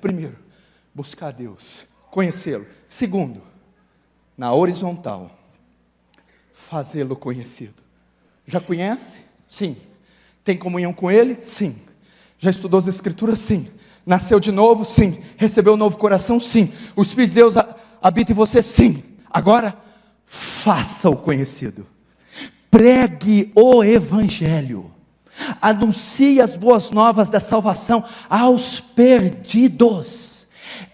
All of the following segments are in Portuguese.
Primeiro, buscar Deus, conhecê-lo. Segundo, na horizontal, fazê-lo conhecido. Já conhece? Sim. Tem comunhão com Ele? Sim. Já estudou as Escrituras? Sim. Nasceu de novo? Sim. Recebeu um novo coração? Sim. O Espírito de Deus habita em você? Sim. Agora, faça-o conhecido. Pregue o Evangelho. Anuncie as boas novas da salvação aos perdidos.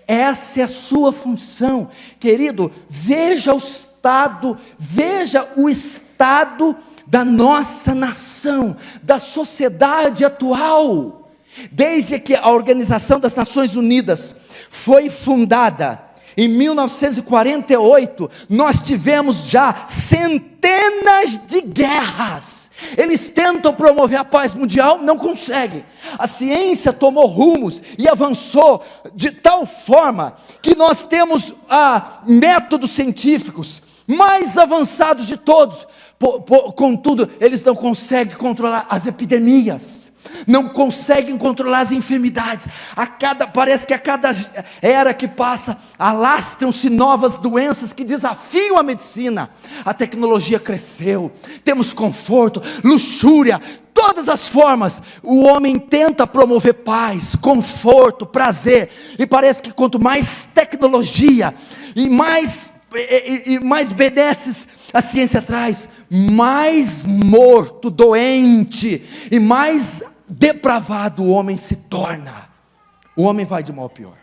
Essa é a sua função. Querido, veja o estado da nossa nação, da sociedade atual. Desde que a Organização das Nações Unidas foi fundada, em 1948, nós tivemos já centenas de guerras. Eles tentam promover a paz mundial, não conseguem. A ciência tomou rumos e avançou de tal forma que nós temos métodos científicos mais avançados de todos. Contudo, eles não conseguem controlar as epidemias, não conseguem controlar as enfermidades. Parece que a cada era que passa, alastram-se novas doenças que desafiam a medicina. A tecnologia cresceu, temos conforto, luxúria, todas as formas. O homem tenta promover paz, conforto, prazer, e parece que quanto mais tecnologia e mais benesses a ciência traz, mais morto, doente e mais depravado o homem se torna. O homem vai de mal a pior.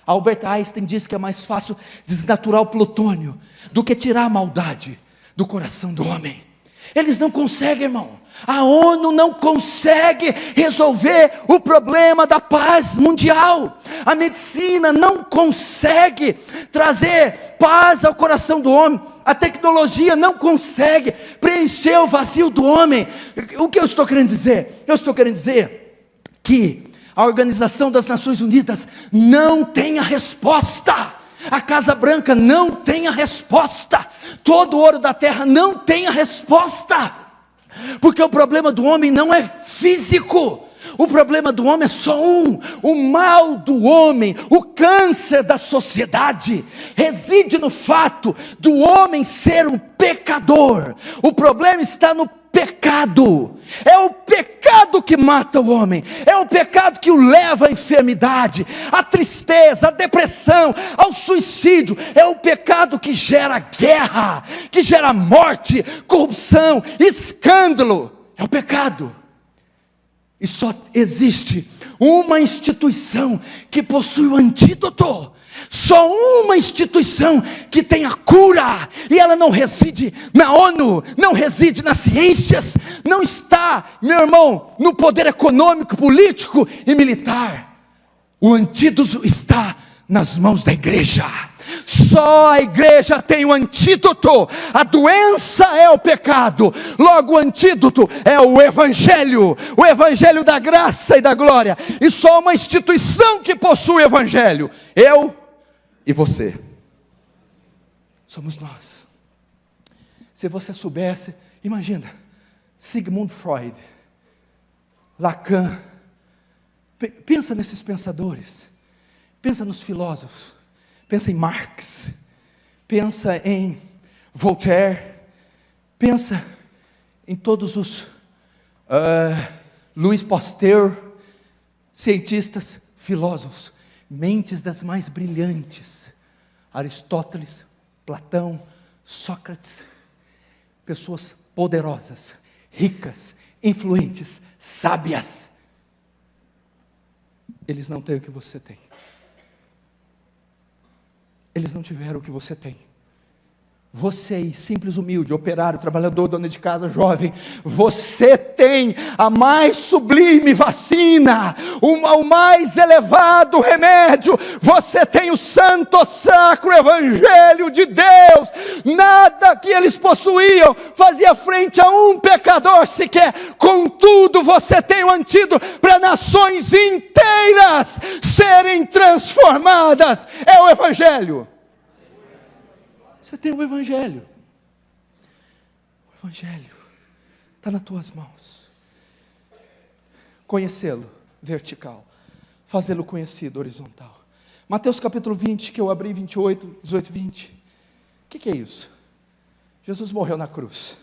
Albert Einstein diz que é mais fácil desnaturar o plutônio do que tirar a maldade do coração do homem. Eles não conseguem, irmão. A ONU não consegue resolver o problema da paz mundial. A medicina não consegue trazer paz ao coração do homem. A tecnologia não consegue preencher o vazio do homem. O que eu estou querendo dizer? Eu estou querendo dizer que a Organização das Nações Unidas não tem a resposta. A Casa Branca não tem a resposta. Todo o ouro da terra não tem a resposta. Porque o problema do homem não é físico. O problema do homem é só o mal do homem, o câncer da sociedade, reside no fato do homem ser um pecador. O problema está no pecado. É o pecado que mata o homem, é o pecado que o leva à enfermidade, à tristeza, à depressão, ao suicídio. É o pecado que gera guerra, que gera morte, corrupção, escândalo. É o pecado. E só existe uma instituição que possui o antídoto. Só uma instituição que tem a cura. E ela não reside na ONU, não reside nas ciências, não está, meu irmão, no poder econômico, político e militar. O antídoto está nas mãos da igreja. Só a igreja tem o antídoto. A doença é o pecado, logo o antídoto é o evangelho da graça e da glória. E só uma instituição que possui o evangelho, eu e você, somos nós. Se você soubesse, imagina, Sigmund Freud, Lacan, pensa nesses pensadores, pensa nos filósofos, pensa em Marx, pensa em Voltaire, pensa em todos os Louis Pasteur, cientistas, filósofos, mentes das mais brilhantes, Aristóteles, Platão, Sócrates, pessoas poderosas, ricas, influentes, sábias. Eles não têm o que você tem. Eles não tiveram o que você tem. Você aí, simples, humilde, operário, trabalhador, dona de casa, jovem, você tem a mais sublime vacina, o mais elevado remédio. Você tem o santo, sacro evangelho de Deus. Nada que eles possuíam fazia frente a um pecador sequer. Contudo, você tem o antídoto para nações inteiras serem transformadas. É o evangelho. Você tem o evangelho. O evangelho está nas tuas mãos. Conhecê-lo, vertical. fazê-lo conhecido, horizontal. Mateus capítulo 20, que eu abri, 28, 18, 20. O que é isso? Jesus morreu na cruz,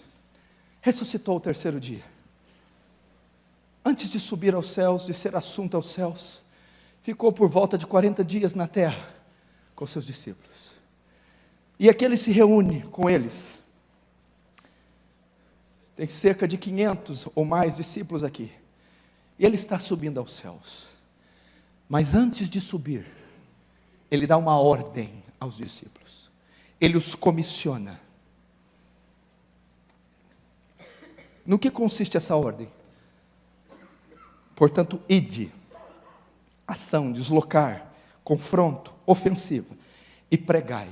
ressuscitou ao terceiro dia. Antes de subir aos céus, de ser assunto aos céus, ficou por volta de 40 dias na terra, com seus discípulos. E aqui ele se reúne com eles. Tem cerca de 500 ou mais discípulos aqui. E ele está subindo aos céus. Mas antes de subir, ele dá uma ordem aos discípulos. Ele os comissiona. No que consiste essa ordem? Portanto, ide. Ação, deslocar, confronto, ofensiva. E pregai,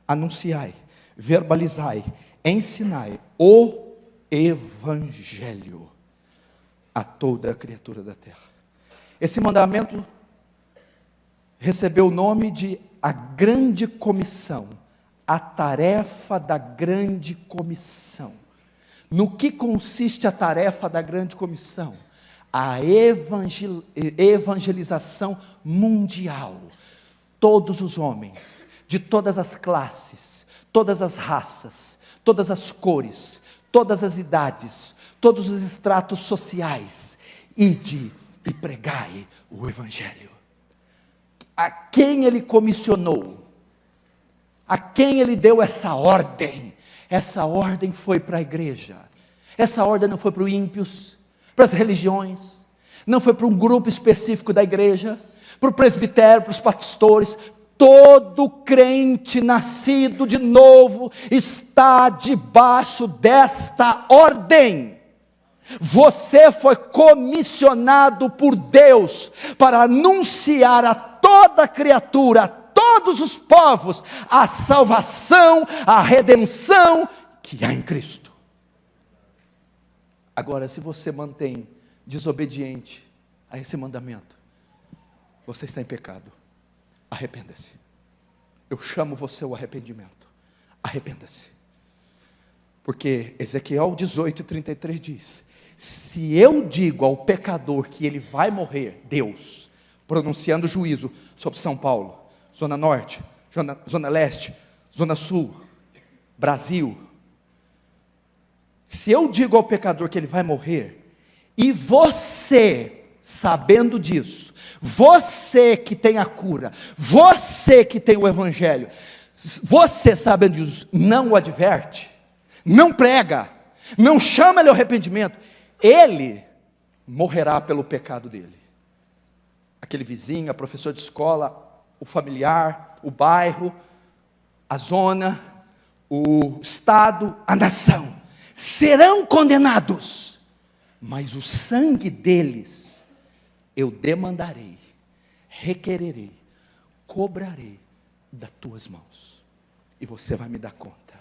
anunciai, verbalizai, ensinai o Evangelho a toda a criatura da terra. Esse mandamento recebeu o nome de a grande comissão, a tarefa da grande comissão. No que consiste a tarefa da grande comissão? A evangelização mundial. Todos os homens, de todas as classes, todas as raças, todas as cores, todas as idades, todos os estratos sociais, ide e pregai o Evangelho. A quem ele comissionou? A quem ele deu essa ordem? Essa ordem foi para a igreja. Essa ordem não foi para os ímpios, para as religiões, não foi para um grupo específico da igreja, para o presbitério, para os pastores. Todo crente nascido de novo está debaixo desta ordem. Você foi comissionado por Deus para anunciar a toda criatura, a todos os povos, a salvação, a redenção que há em Cristo. Agora, se você mantém desobediente a esse mandamento, você está em pecado. Arrependa-se. Eu chamo você ao arrependimento. Arrependa-se. Porque Ezequiel 18:33 diz: se eu digo ao pecador que ele vai morrer, Deus, pronunciando juízo sobre São Paulo, Zona Norte, Zona Leste, Zona Sul, Brasil, se eu digo ao pecador que ele vai morrer, e você, sabendo disso, você que tem a cura, você que tem o Evangelho, você sabendo disso, não o adverte, não prega, não chama ele ao arrependimento, ele morrerá pelo pecado dele. Aquele vizinho, a professora de escola, o familiar, o bairro, a zona, o estado, a nação, serão condenados, mas o sangue deles eu demandarei, requererei, cobrarei das tuas mãos, e você vai me dar conta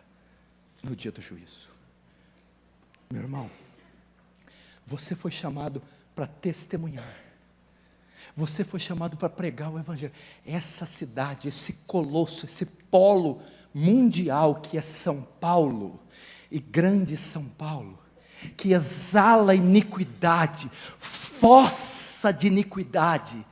no dia do juízo. Meu irmão, você foi chamado para testemunhar, você foi chamado para pregar o Evangelho. Essa cidade, esse colosso, esse polo mundial que é São Paulo, e grande São Paulo, que exala iniquidade, fossa de iniquidade,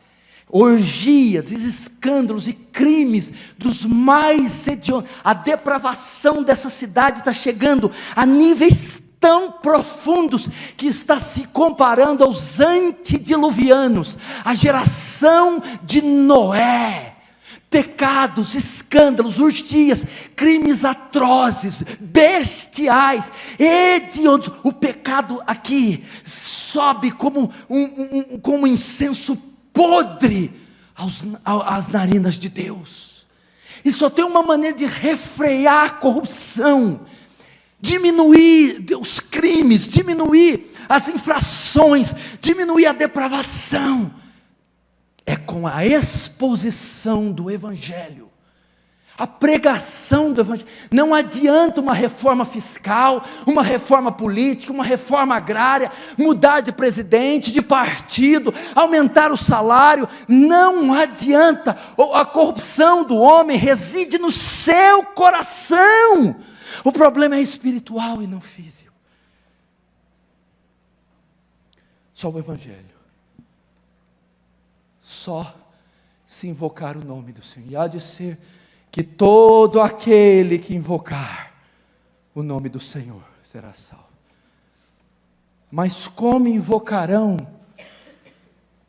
orgias, escândalos e crimes dos mais hediondos. A depravação dessa cidade está chegando a níveis tão profundos que está se comparando aos antediluvianos, a geração de Noé. Pecados, escândalos, orgias, crimes atrozes, bestiais, hediondos. O pecado aqui sobe como como um incenso podre às narinas de Deus. E só tem uma maneira de refrear a corrupção, diminuir os crimes, diminuir as infrações, diminuir a depravação, é com a exposição do Evangelho, a pregação do Evangelho. Não adianta uma reforma fiscal, uma reforma política, uma reforma agrária, mudar de presidente, de partido, aumentar o salário, não adianta. A corrupção do homem reside no seu coração. O problema é espiritual e não físico. Só o Evangelho. só se invocar o nome do Senhor. E há de ser que todo aquele que invocar o nome do Senhor será salvo. Mas como invocarão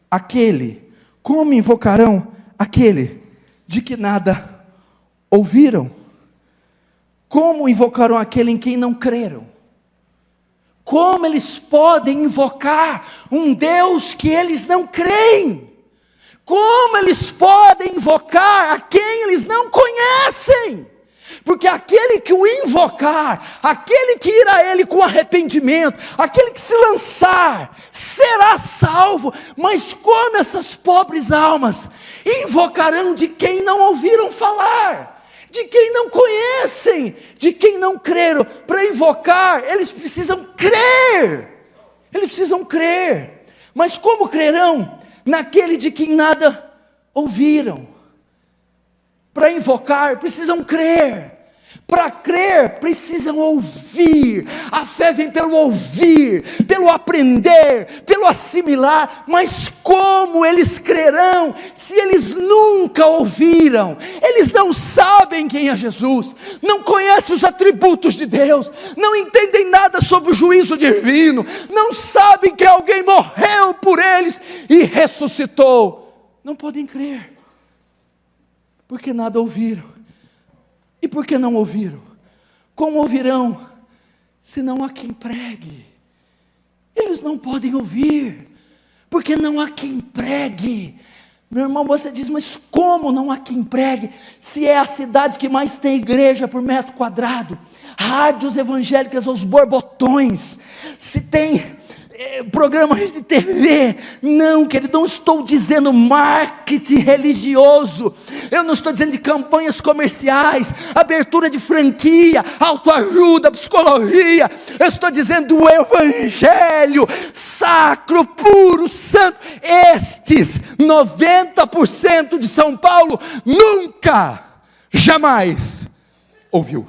aquele de que nada ouviram? Como invocarão aquele em quem não creram? Como eles podem invocar um Deus que eles não creem? Como eles podem invocar a quem eles não conhecem? Porque aquele que o invocar, aquele que ir a ele com arrependimento, aquele que se lançar, será salvo. Mas como essas pobres almas invocarão de quem não ouviram falar, de quem não conhecem, de quem não creram? Para invocar, eles precisam crer. Eles precisam crer. Mas como crerão naquele de quem nada ouviram? Para invocar, precisam crer. Para crer, precisam ouvir. A fé vem pelo ouvir, pelo aprender, pelo assimilar. Mas como eles crerão se eles nunca ouviram? Eles não sabem quem é Jesus, não conhecem os atributos de Deus, não entendem nada sobre o juízo divino, não sabem que alguém morreu por eles e ressuscitou. Não podem crer, porque nada ouviram. E por que não ouviram? Como ouvirão, se não há quem pregue? Eles não podem ouvir, porque não há quem pregue. Meu irmão, você diz, mas como não há quem pregue, se é a cidade que mais tem igreja por metro quadrado, rádios evangélicas aos borbotões, se tem programas de TV? Não, querido, não estou dizendo marketing religioso, eu não estou dizendo de campanhas comerciais, abertura de franquia, autoajuda, psicologia. Eu estou dizendo do evangelho sacro, puro, santo. Estes 90% de São Paulo nunca, jamais ouviu.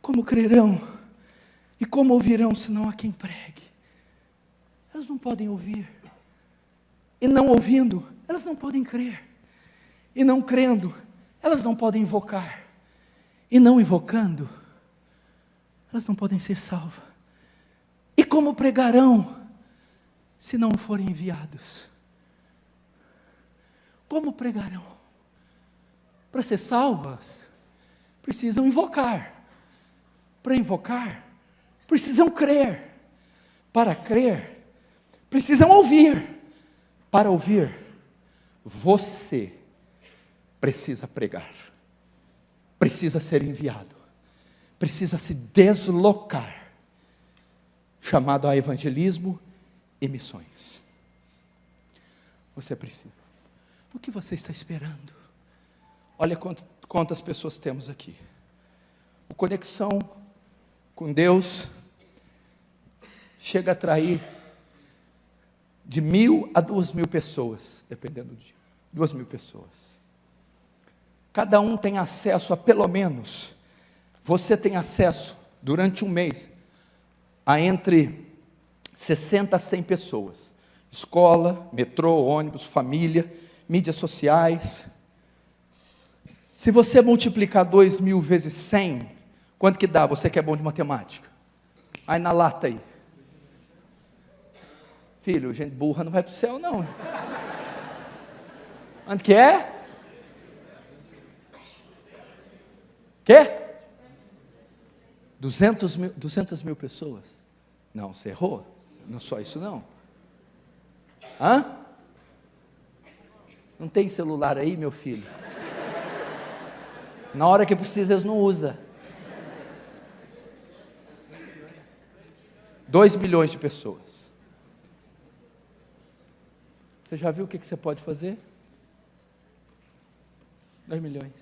Como crerão e como ouvirão se não há quem pregue? Elas não podem ouvir. E não ouvindo, elas não podem crer. E não crendo, elas não podem invocar. E não invocando, elas não podem ser salvas. E como pregarão se não forem enviados? Como pregarão? Para ser salvas, precisam invocar. Para invocar, precisam crer. Para crer, precisam ouvir. Para ouvir, você precisa pregar. Precisa ser enviado. Precisa se deslocar. Chamado a evangelismo e missões. Você precisa. O que você está esperando? Olha quantas pessoas temos aqui. O Conexão com Deus chega a atrair de 1.000 a 2.000 pessoas, dependendo do dia. 2.000 pessoas. Cada um tem acesso a pelo menos, você tem acesso durante um mês a entre 60 a 100 pessoas. Escola, metrô, ônibus, família, mídias sociais. Se você multiplicar 2.000 vezes 100, quanto que dá? Você que é bom de matemática. Aí na lata aí. Filho, gente burra não vai para o céu não. Quanto que é? Quê? 200 mil pessoas? Não, você errou. Não só isso não. Hã? Não tem celular aí, meu filho? Na hora que precisa, eles não usam. 2 milhões de pessoas. Você já viu o que você pode fazer? 2 milhões.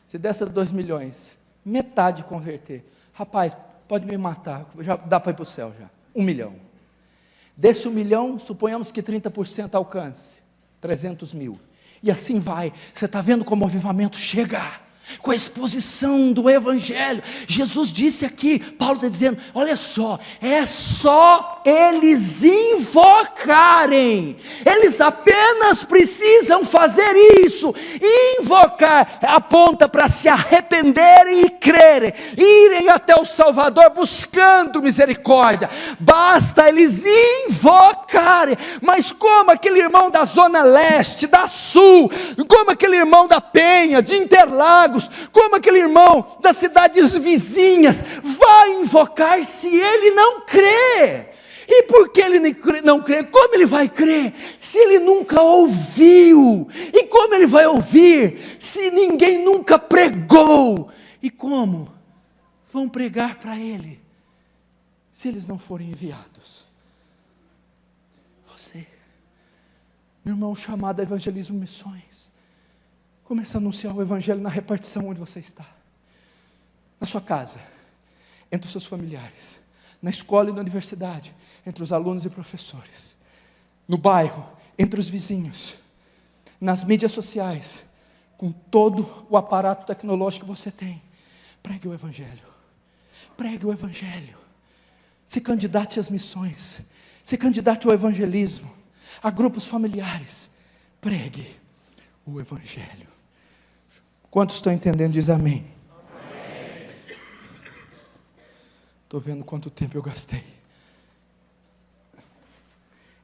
Se dessas 2 milhões, metade converter. Rapaz, pode me matar, já dá para ir para o céu já. 1 milhão. Desse 1 milhão, suponhamos que 30% alcance. 300 mil. E assim vai. Você está vendo como o avivamento chega? com a exposição do Evangelho. Jesus disse aqui, Paulo está dizendo, olha só, é só eles invocarem, eles apenas precisam fazer isso, invocar, aponta para se arrependerem e crerem, irem até o Salvador buscando misericórdia, basta eles invocarem. Mas como aquele irmão da Zona Leste, da Sul, como aquele irmão da Penha, de Interlagos, como aquele irmão das cidades vizinhas, vai invocar se ele não crê? E por que ele não crê? Como ele vai crer se ele nunca ouviu? E como ele vai ouvir se ninguém nunca pregou? E como vão pregar para ele se eles não forem enviados? Você, meu irmão, chamado a evangelismo missões, comece a anunciar o evangelho na repartição onde você está, na sua casa, entre os seus familiares, na escola e na universidade, entre os alunos e professores, no bairro, entre os vizinhos, nas mídias sociais, com todo o aparato tecnológico que você tem. Pregue o evangelho, pregue o evangelho, se candidate às missões, se candidate ao evangelismo, a grupos familiares, pregue o evangelho. Quantos estão entendendo? Diz amém. Estou vendo quanto tempo eu gastei.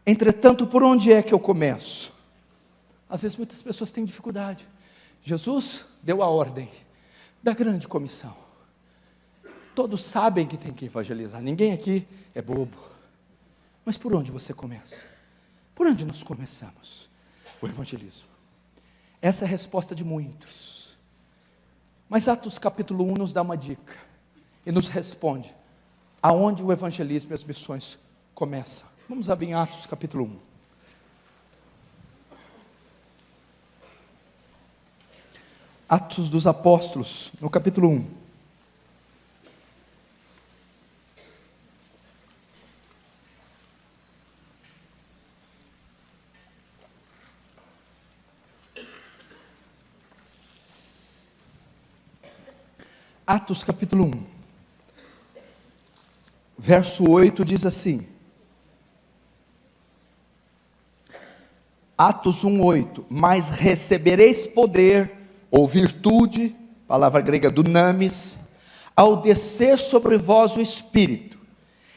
Entretanto, por onde é que eu começo? Às vezes muitas pessoas têm dificuldade. Jesus deu a ordem da grande comissão. Todos sabem que tem que evangelizar, ninguém aqui é bobo. Mas por onde você começa? Por onde nós começamos o evangelismo? Essa é a resposta de muitos. Mas Atos capítulo 1 nos dá uma dica e nos responde aonde o evangelismo e as missões começam. Vamos abrir em Atos capítulo 1. Atos dos Apóstolos, no capítulo 1. Atos capítulo 1, verso 8 diz assim, Atos 1:8, mas recebereis poder, ou virtude, palavra grega dunamis, ao descer sobre vós o Espírito,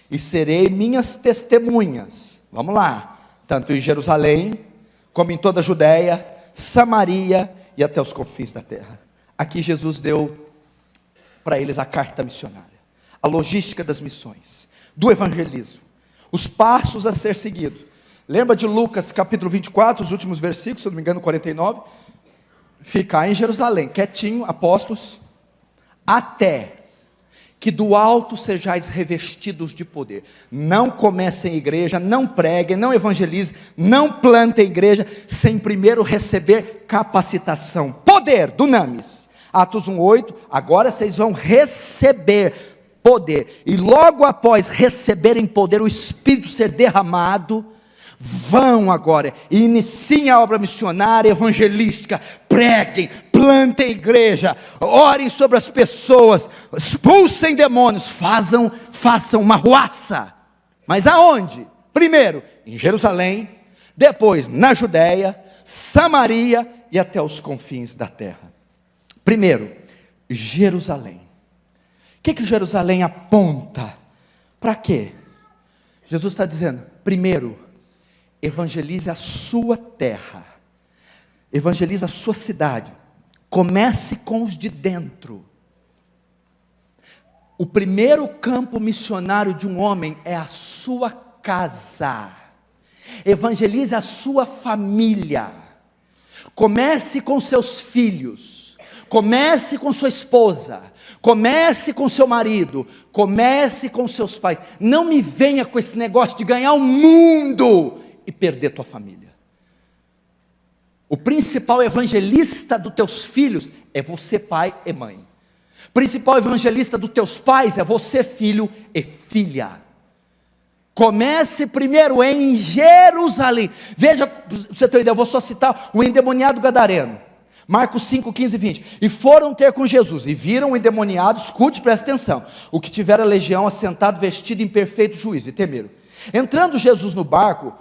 e serei minhas testemunhas, vamos lá, tanto em Jerusalém, como em toda a Judéia, Samaria e até os confins da terra. Aqui Jesus deu para eles a carta missionária, a logística das missões, do evangelismo, os passos a ser seguidos. Lembra de Lucas capítulo 24, os últimos versículos, se eu não me engano 49, ficar em Jerusalém, quietinho, apóstolos, até que do alto sejais revestidos de poder. Não comecem igreja, não preguem, não evangelizem, não plantem igreja, sem primeiro receber capacitação, poder, dunamis. Atos 1:8, agora vocês vão receber poder, e logo após receberem poder, o Espírito ser derramado, vão agora e iniciem a obra missionária, evangelística, preguem, plantem igreja, orem sobre as pessoas, expulsem demônios, façam uma ruaça. Mas aonde? Primeiro em Jerusalém, depois na Judéia, Samaria e até os confins da terra. Primeiro, Jerusalém. O que Jerusalém aponta? Para quê? Jesus está dizendo, primeiro, evangelize a sua terra, evangelize a sua cidade, comece com os de dentro. O primeiro campo missionário de um homem é a sua casa, evangelize a sua família, comece com seus filhos, comece com sua esposa, comece com seu marido, comece com seus pais. Não me venha com esse negócio de ganhar o mundo e perder tua família. O principal evangelista dos teus filhos é você, pai e mãe. O principal evangelista dos teus pais é você, filho e filha. Comece primeiro em Jerusalém. Veja, pra você ter uma ideia, eu vou só citar o endemoniado gadareno. Marcos 5, 15 e 20. E foram ter com Jesus, e viram o endemoniado, escute, presta atenção, o que tivera a legião assentado, vestido em perfeito juízo, e temeram. Entrando Jesus no barco,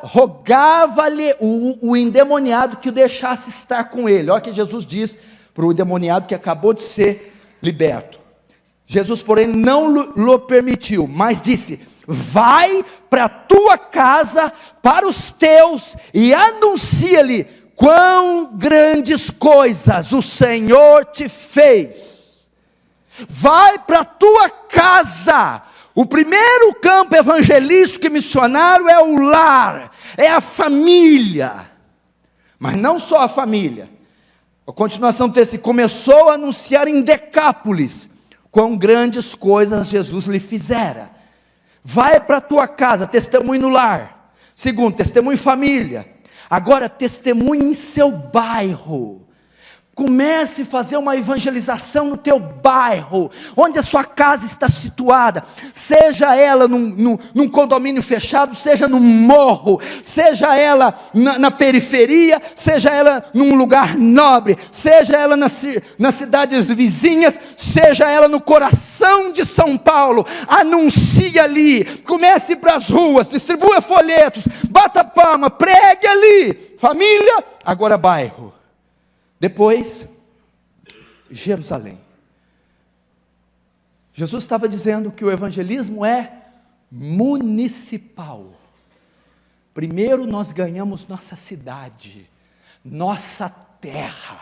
rogava-lhe o endemoniado que o deixasse estar com ele. Olha o que Jesus diz para o endemoniado que acabou de ser liberto. Jesus, porém, não lhe permitiu, mas disse: vai para a tua casa, para os teus, e anuncia-lhe quão grandes coisas o Senhor te fez. Vai para a tua casa. O primeiro campo evangelístico e missionário é o lar, é a família. Mas não só a família. A continuação do texto: começou a anunciar em Decápolis quão grandes coisas Jesus lhe fizera. Vai para a tua casa, testemunhe no lar. Segundo, testemunhe em família. Agora, testemunhe em seu bairro. Comece a fazer uma evangelização no teu bairro, onde a sua casa está situada, seja ela num condomínio fechado, seja num morro, seja ela na periferia, seja ela num lugar nobre, seja ela nas cidades vizinhas, seja ela no coração de São Paulo. Anuncie ali, comece para as ruas, distribua folhetos, bata palma, pregue ali. Família, agora bairro. Depois, Jerusalém. Jesus estava dizendo que o evangelismo é municipal. Primeiro nós ganhamos nossa cidade, nossa terra.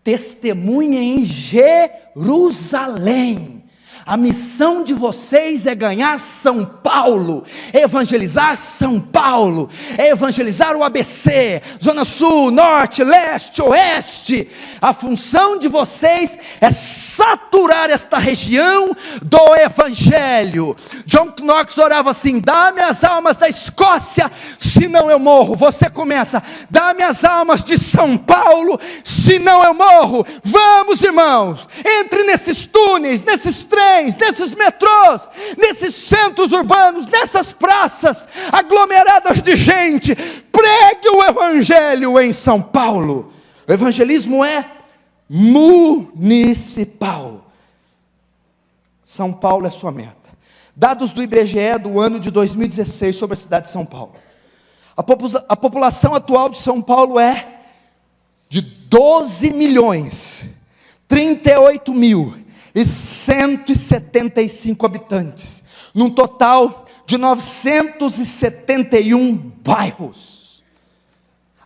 Testemunha em Jerusalém. A missão de vocês é ganhar São Paulo, é evangelizar São Paulo, é evangelizar o ABC, Zona Sul, Norte, Leste, Oeste. A função de vocês é saturar esta região do Evangelho. John Knox orava assim: dá-me as almas da Escócia, senão eu morro. Você começa: dá-me as almas de São Paulo, senão eu morro. Vamos, irmãos, entre nesses túneis, nesses trens, nesses metrôs, nesses centros urbanos, nessas praças aglomeradas de gente, pregue o Evangelho em São Paulo. O evangelismo é municipal. São Paulo é sua meta. Dados do IBGE do ano de 2016 sobre a cidade de São Paulo. A população atual de São Paulo é de 12.038.175 habitantes, num total de 971 bairros.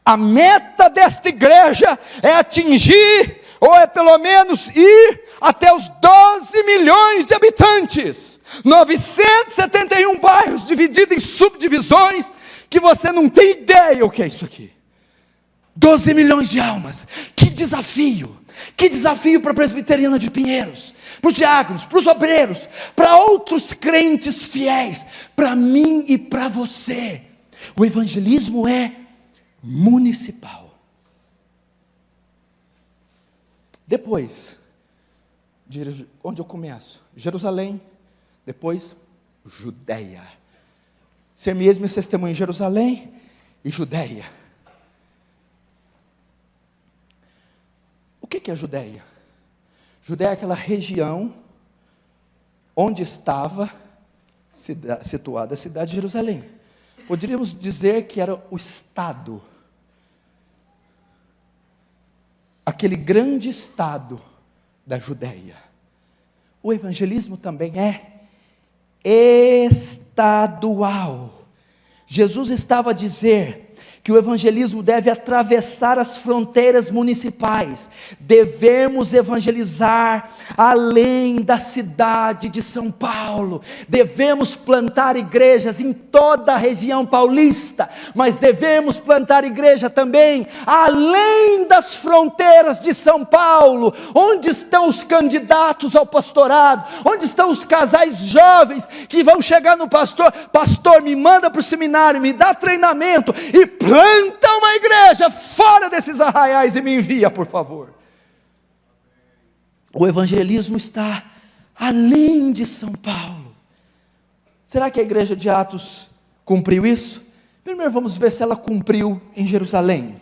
A meta desta igreja é atingir, ou é pelo menos ir até os 12 milhões de habitantes. 971 bairros divididos em subdivisões, que você não tem ideia o que é isso aqui. 12 milhões de almas. Que desafio! Que desafio para a Presbiteriana de Pinheiros, para os diáconos, para os obreiros, para outros crentes fiéis, para mim e para você. O evangelismo é municipal. Depois, onde eu começo? Jerusalém, depois Judeia. Ser mesmo testemunho em Jerusalém e Judeia. O que é a Judeia? Judeia é aquela região onde estava situada a cidade de Jerusalém. Poderíamos dizer que era o estado, aquele grande estado da Judeia. O evangelismo também é estadual. Jesus estava a dizer que o evangelismo deve atravessar as fronteiras municipais. Devemos evangelizar além da cidade de São Paulo. Devemos plantar igrejas em toda a região paulista, mas devemos plantar igreja também além das fronteiras de São Paulo. Onde estão os candidatos ao pastorado? Onde estão os casais jovens que vão chegar no pastor? Pastor, me manda para o seminário, me dá treinamento e planta uma igreja fora desses arraiais e me envia, por favor. O evangelismo está além de São Paulo. Será que a igreja de Atos cumpriu isso? Primeiro vamos ver se ela cumpriu em Jerusalém.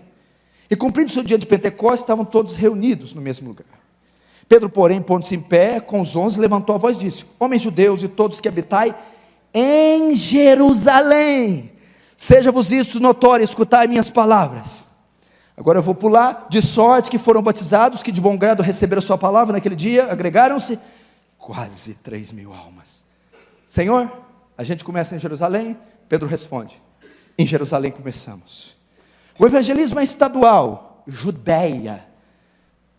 E cumprindo-se o dia de Pentecostes, estavam todos reunidos no mesmo lugar. Pedro, porém, pondo-se em pé, com os 11, levantou a voz e disse: homens judeus e todos que habitai em Jerusalém, seja-vos isto notório, escutai minhas palavras. Agora eu vou pular. De sorte que foram batizados, que de bom grado receberam a sua palavra naquele dia, agregaram-se quase 3.000 almas. Senhor, a gente começa em Jerusalém. Pedro responde: em Jerusalém começamos. O evangelismo é estadual, Judeia.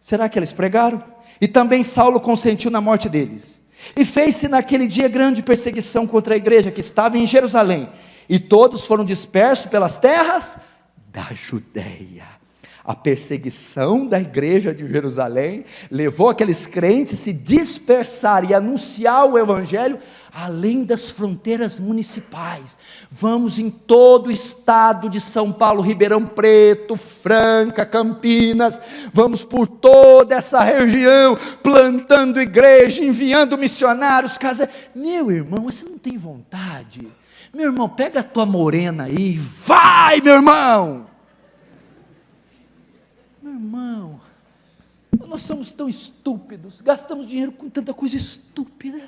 Será que eles pregaram? E também Saulo consentiu na morte deles. E fez-se naquele dia grande perseguição contra a igreja que estava em Jerusalém. E todos foram dispersos pelas terras da Judeia. A perseguição da igreja de Jerusalém levou aqueles crentes a se dispersar e anunciar o evangelho além das fronteiras municipais. Vamos em todo o estado de São Paulo, Ribeirão Preto, Franca, Campinas, vamos por toda essa região, plantando igreja, enviando missionários, casa. Meu irmão, você não tem vontade? Meu irmão, pega a tua morena aí e vai, meu irmão! Meu irmão, nós somos tão estúpidos, gastamos dinheiro com tanta coisa estúpida,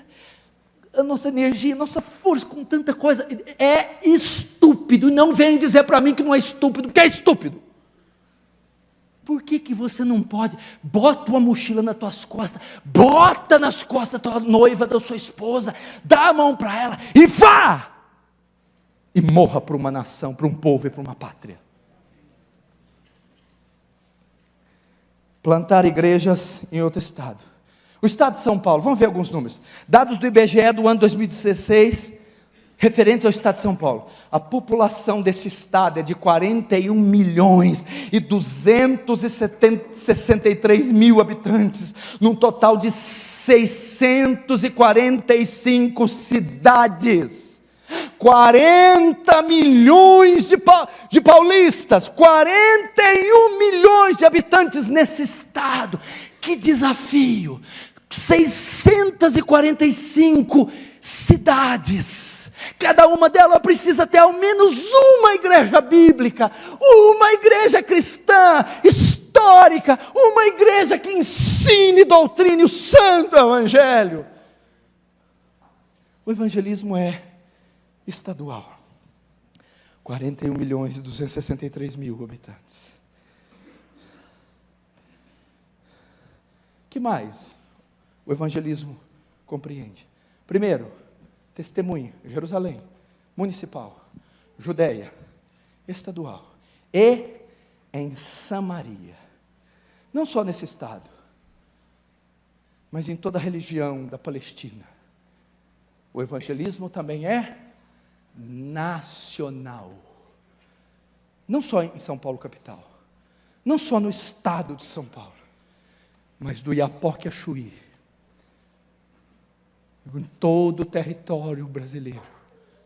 a nossa energia, a nossa força com tanta coisa, é estúpido, e não vem dizer para mim que não é estúpido, porque é estúpido. Por que você não pode? Bota uma mochila nas tuas costas, bota nas costas da tua noiva, da sua esposa, dá a mão para ela, e vá! E morra para uma nação, para um povo e para uma pátria. Plantar igrejas em outro estado. O estado de São Paulo, vamos ver alguns números. Dados do IBGE do ano 2016, referentes ao estado de São Paulo. A população desse estado é de 41.263.000 habitantes, num total de 645 cidades. 40 milhões de paulistas, 41 milhões de habitantes nesse estado. Que desafio! 645 cidades, cada uma delas precisa ter ao menos uma igreja bíblica, uma igreja cristã, histórica, uma igreja que ensine doutrina e o santo evangelho. O evangelismo é estadual, 41.263.000 habitantes. Que mais o evangelismo compreende? Primeiro, testemunho, Jerusalém, municipal, Judeia, estadual, e em Samaria. Não só nesse estado, mas em toda a religião da Palestina. O evangelismo também é nacional. Não só em São Paulo capital, não só no estado de São Paulo, mas do Iapoque a Chuí, em todo o território brasileiro,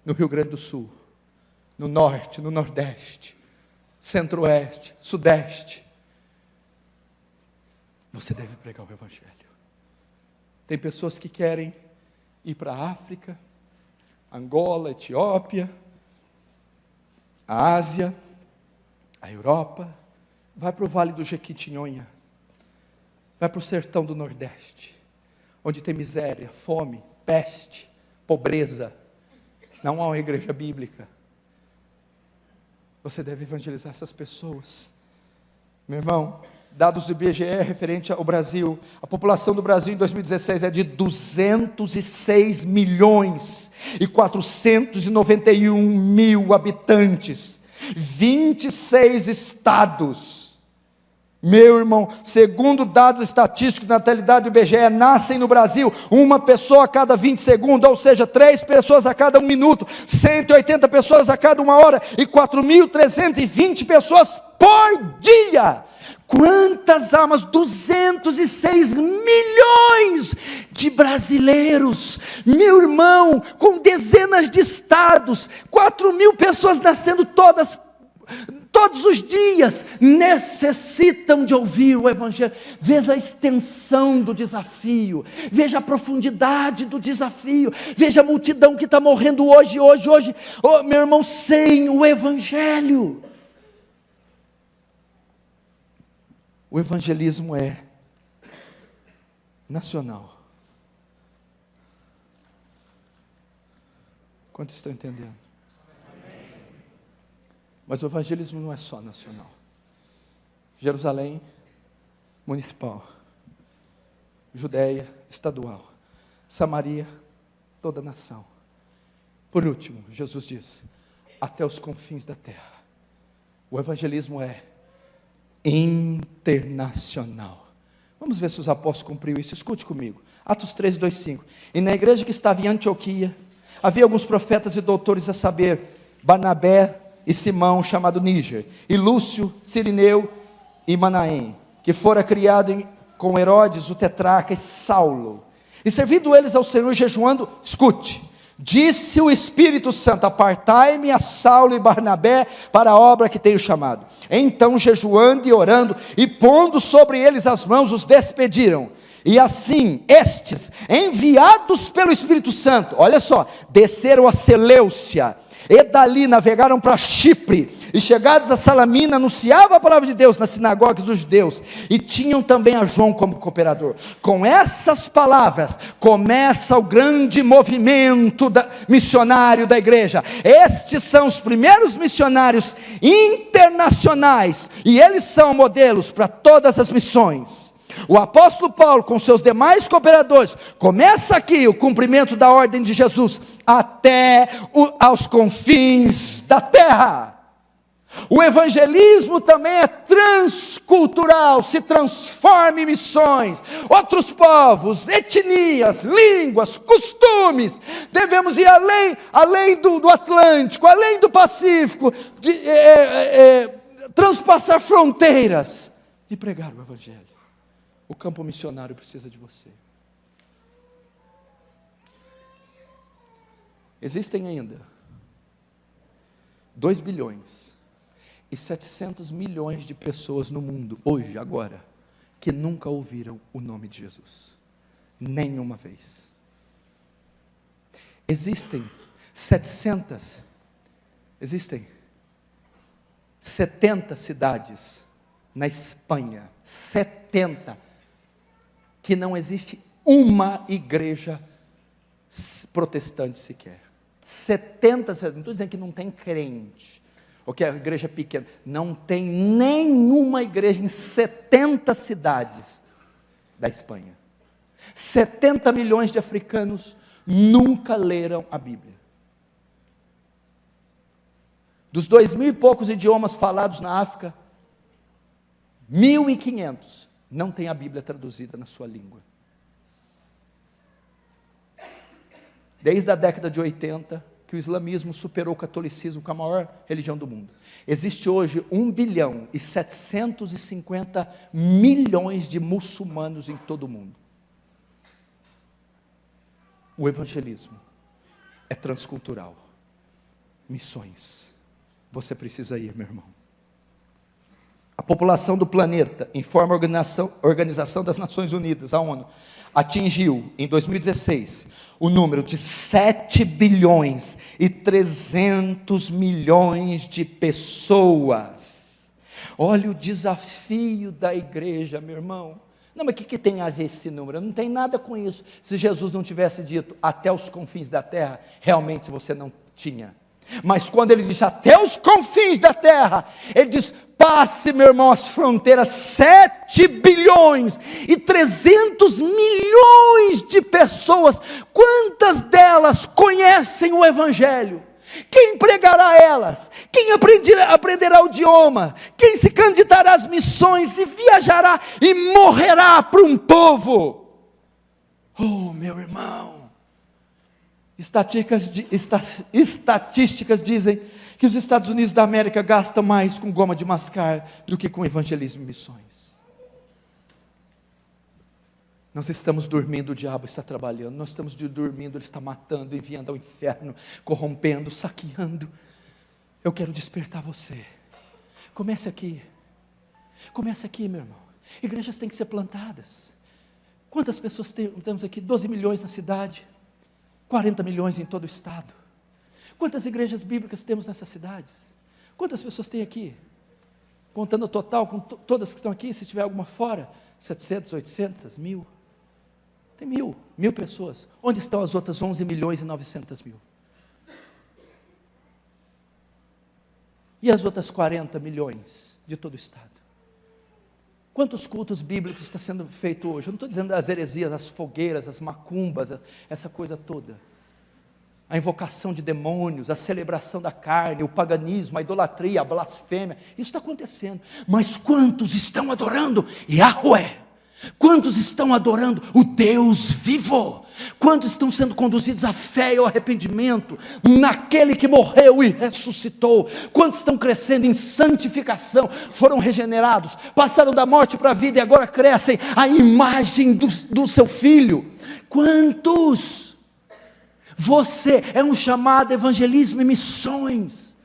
no Rio Grande do Sul, no Norte, no Nordeste, Centro-Oeste, Sudeste. Você deve pregar o evangelho. Tem pessoas que querem ir para a África, Angola, Etiópia, a Ásia, a Europa, vai para o Vale do Jequitinhonha, vai para o sertão do Nordeste, onde tem miséria, fome, peste, pobreza, não há uma igreja bíblica. Você deve evangelizar essas pessoas. Meu irmão, dados do IBGE referente ao Brasil, a população do Brasil em 2016 é de 206.491.000 habitantes, 26 estados. Meu irmão, segundo dados estatísticos de natalidade do IBGE, nascem no Brasil uma pessoa a cada 20 segundos, ou seja, 3 pessoas a cada 1 minuto, 180 pessoas a cada 1 hora, e 4.320 pessoas por dia. Quantas almas? 206 milhões de brasileiros, meu irmão, com dezenas de estados, 4.000 pessoas nascendo todos os dias, necessitam de ouvir o evangelho. Veja a extensão do desafio, veja a profundidade do desafio, veja a multidão que está morrendo hoje, oh, meu irmão, sem o evangelho. O evangelismo é nacional. Quantos estão entendendo? Mas o evangelismo não é só nacional. Jerusalém, municipal. Judeia, estadual. Samaria, toda a nação. Por último, Jesus diz, até os confins da terra. O evangelismo é internacional. Vamos ver se os apóstolos cumpriram isso. Escute comigo. Atos 3, 2, 5. E na igreja que estava em Antioquia, havia alguns profetas e doutores, a saber, Barnabé e Simão, chamado Níger, e Lúcio, Cirineu e Manaém, que fora criado com Herodes, o tetrarca, e Saulo. E servindo eles ao Senhor, jejuando, escute, disse o Espírito Santo, apartai-me a Saulo e Barnabé para a obra que tenho chamado. Então, jejuando e orando, e pondo sobre eles as mãos, os despediram. E assim, estes, enviados pelo Espírito Santo, olha só, desceram a Seleucia, e dali navegaram para Chipre, e chegados a Salamina, anunciavam a palavra de Deus nas sinagogas dos judeus, e tinham também a João como cooperador. Com essas palavras, começa o grande movimento missionário da igreja. Estes são os primeiros missionários internacionais, e eles são modelos para todas as missões. O apóstolo Paulo, com seus demais cooperadores, começa aqui o cumprimento da ordem de Jesus, até aos confins da terra. O evangelismo também é transcultural, se transforma em missões. Outros povos, etnias, línguas, costumes. Devemos ir além do Atlântico, além do Pacífico, transpassar fronteiras e pregar o evangelho. O campo missionário precisa de você. Existem ainda 2 bilhões e 700 milhões de pessoas no mundo, hoje, agora, que nunca ouviram o nome de Jesus. Nenhuma vez. Existem 70 cidades na Espanha, 70, que não existe uma igreja protestante sequer. 70, não estou dizendo que não tem crente, ou que a igreja é pequena, não tem nenhuma igreja em 70 cidades da Espanha. 70 milhões de africanos nunca leram a Bíblia. Dos 2.000 e poucos idiomas falados na África, 1.500 não tem a Bíblia traduzida na sua língua. Desde a década de 80, que o islamismo superou o catolicismo como a maior religião do mundo. Existe hoje 1 bilhão e 750 milhões de muçulmanos em todo o mundo. O evangelismo é transcultural. Missões. Você precisa ir, meu irmão. A população do planeta, informa a Organização das Nações Unidas, a ONU, atingiu, em 2016, o número de 7 bilhões e 300 milhões de pessoas. Olha o desafio da igreja, meu irmão. Não, mas o que tem a ver esse número? Não tem nada com isso. Se Jesus não tivesse dito até os confins da terra, realmente você não tinha. Mas quando ele diz até os confins da terra, ele diz, passe, meu irmão, as fronteiras, 7 bilhões e 300 milhões de pessoas. Quantas delas conhecem o evangelho? Quem pregará elas? Quem aprenderá o idioma? Quem se candidatará às missões e viajará e morrerá para um povo? Oh, meu irmão, estatísticas dizem que os Estados Unidos da América gastam mais com goma de mascar do que com evangelismo e missões. Nós estamos dormindo, o diabo está trabalhando. Nós estamos dormindo, ele está matando, enviando ao inferno, corrompendo, saqueando. Eu quero despertar você. Comece aqui, meu irmão. Igrejas têm que ser plantadas. Quantas pessoas temos aqui? 12 milhões na cidade, 40 milhões em todo o estado. Quantas igrejas bíblicas temos nessas cidades? Quantas pessoas tem aqui? Contando o total, com todas que estão aqui, se tiver alguma fora, 700, 800, 1000. Tem 1000 pessoas. Onde estão as outras 11 milhões e 900 mil? E as outras 40 milhões de todo o estado? Quantos cultos bíblicos está sendo feito hoje? Eu não estou dizendo as heresias, as fogueiras, as macumbas, essa coisa toda. A invocação de demônios, a celebração da carne, o paganismo, a idolatria, a blasfêmia. Isso está acontecendo. Mas quantos estão adorando Yahweh? Quantos estão adorando o Deus vivo? Quantos estão sendo conduzidos à fé e ao arrependimento naquele que morreu e ressuscitou? Quantos estão crescendo em santificação, foram regenerados, passaram da morte para a vida e agora crescem à imagem do seu Filho? Quantos? Você é um chamado a evangelismo e missões.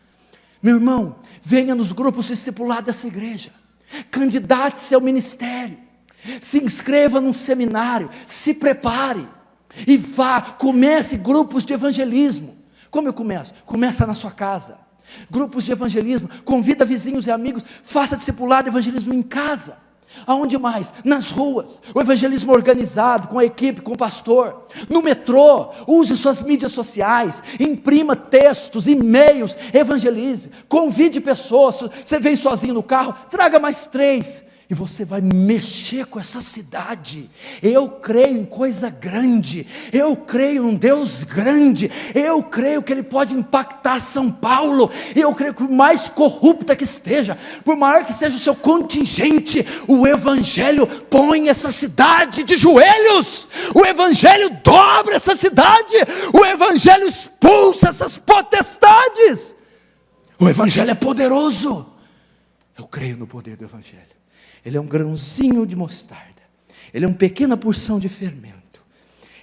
Meu irmão, venha nos grupos discipulados dessa igreja, candidate-se ao ministério, se inscreva num seminário, se prepare e vá, comece grupos de evangelismo. Como eu começo? Começa na sua casa, grupos de evangelismo, convida vizinhos e amigos, faça discipulado de evangelismo em casa. Aonde mais? Nas ruas, o evangelismo organizado, com a equipe, com o pastor, no metrô, use suas mídias sociais, imprima textos, e-mails, evangelize, convide pessoas, você vem sozinho no carro, traga mais 3, e você vai mexer com essa cidade. Eu creio em coisa grande, eu creio em um Deus grande, eu creio que Ele pode impactar São Paulo, eu creio que por mais corrupta que esteja, por maior que seja o seu contingente, o Evangelho põe essa cidade de joelhos, o Evangelho dobra essa cidade, o Evangelho expulsa essas potestades, o Evangelho é poderoso. Eu creio no poder do Evangelho. Ele é um grãozinho de mostarda, ele é uma pequena porção de fermento,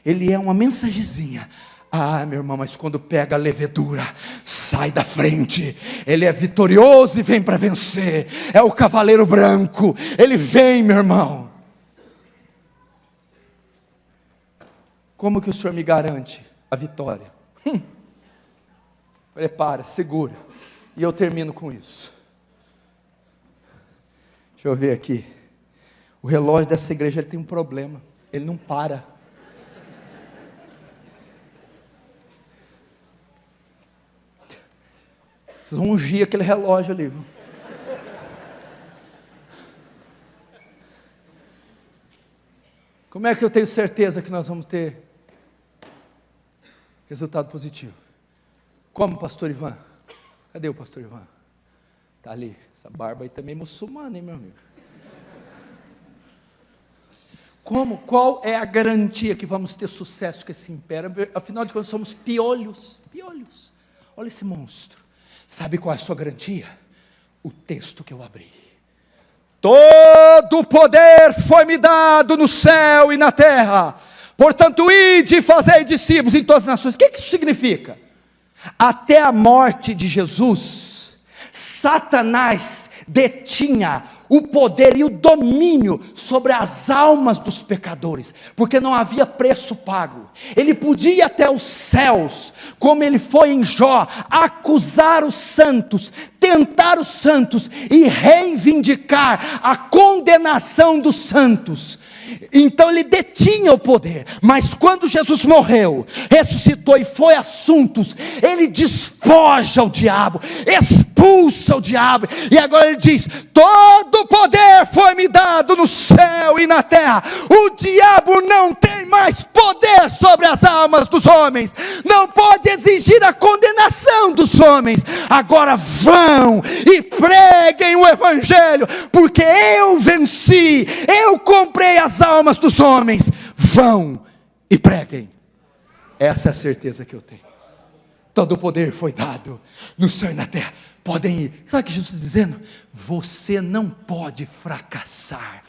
ele é uma mensagenzinha. Ah, meu irmão, mas quando pega a levedura, sai da frente, ele é vitorioso e vem para vencer, é o cavaleiro branco, ele vem, meu irmão. Como que o Senhor me garante a vitória? Prepara, segura, e eu termino com isso. Deixa eu ver aqui, o relógio dessa igreja ele tem um problema, ele não para. Vocês vão ungir aquele relógio ali. Como é que eu tenho certeza que nós vamos ter resultado positivo? Como, pastor Ivan? Cadê o pastor Ivan? Está ali. Essa barba aí também é muçulmana, hein, meu amigo? Como? Qual é a garantia que vamos ter sucesso com esse império? Afinal de contas, somos piolhos. Piolhos. Olha esse monstro. Sabe qual é a sua garantia? O texto que eu abri. Todo o poder foi me dado no céu e na terra. Portanto, ide e fazei discípulos em todas as nações. O que isso significa? Até a morte de Jesus, Satanás detinha o poder e o domínio sobre as almas dos pecadores, porque não havia preço pago. Ele podia ir até os céus, como ele foi em Jó, acusar os santos, tentar os santos e reivindicar a condenação dos santos. Então ele detinha o poder, mas quando Jesus morreu, ressuscitou e foi assuntos, ele despoja o diabo, expulsa o diabo, e agora ele diz: todo o poder foi me dado no céu e na terra. O diabo não tem mais poder sobre as almas dos homens, não pode exigir a condenação dos homens. Agora vão e preguem o evangelho, porque eu venci, eu comprei as almas dos homens. Vão e preguem. Essa é a certeza que eu tenho. Todo o poder foi dado no céu e na terra. Podem ir. Sabe o que Jesus está dizendo? Você não pode fracassar.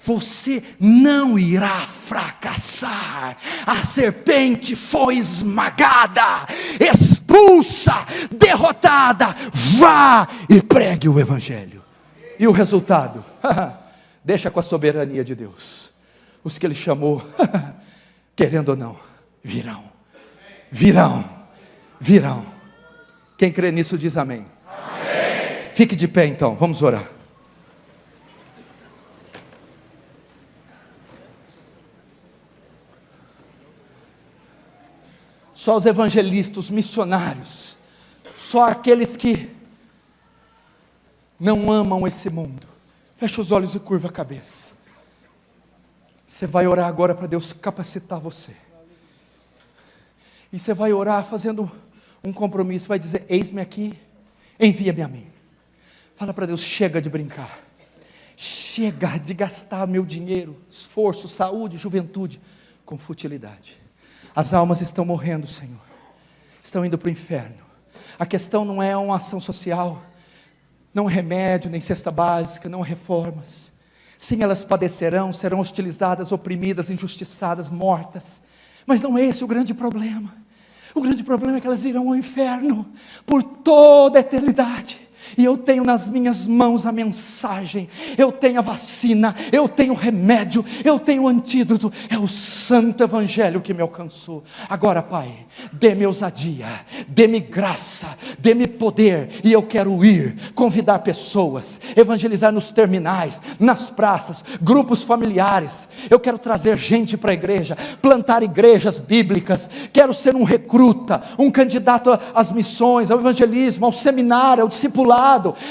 Você não irá fracassar. A serpente foi esmagada, expulsa, derrotada. Vá e pregue o evangelho. E o resultado? Deixa com a soberania de Deus. Os que Ele chamou, querendo ou não, virão. Virão. Virão. Quem crê nisso diz amém. Amém. Fique de pé então, vamos orar. só os evangelistas, os missionários, só aqueles que não amam esse mundo. Fecha os olhos e curva a cabeça. Você vai orar agora para Deus capacitar você. E você vai orar fazendo um compromisso, vai dizer: eis-me aqui, envia-me a mim. Fala para Deus: chega de brincar, chega de gastar meu dinheiro, esforço, saúde, juventude com futilidade. As almas estão morrendo, Senhor, estão indo para o inferno. A questão não é uma ação social, não é remédio, nem cesta básica, não é reformas. Sim, elas padecerão, serão hostilizadas, oprimidas, injustiçadas, mortas, mas não é esse o grande problema. O grande problema é que elas irão ao inferno por toda a eternidade. E eu tenho nas minhas mãos a mensagem, eu tenho a vacina, eu tenho o remédio, eu tenho o antídoto, é o santo evangelho que me alcançou. Agora, Pai, dê-me ousadia, dê-me graça, dê-me poder, e eu quero ir, convidar pessoas, evangelizar nos terminais, nas praças, grupos familiares. Eu quero trazer gente para a igreja, plantar igrejas bíblicas, quero ser um recruta, um candidato às missões, ao evangelismo, ao seminário, ao discipulado.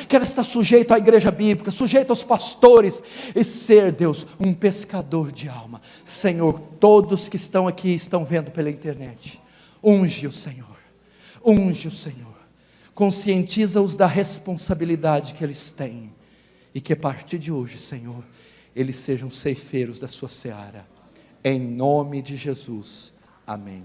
Quero estar sujeito à igreja bíblica, sujeito aos pastores, e ser, Deus, um pescador de alma. Senhor, todos que estão aqui, estão vendo pela internet, unge o Senhor, conscientiza-os da responsabilidade que eles têm, e que a partir de hoje, Senhor, eles sejam ceifeiros da sua seara, em nome de Jesus, amém.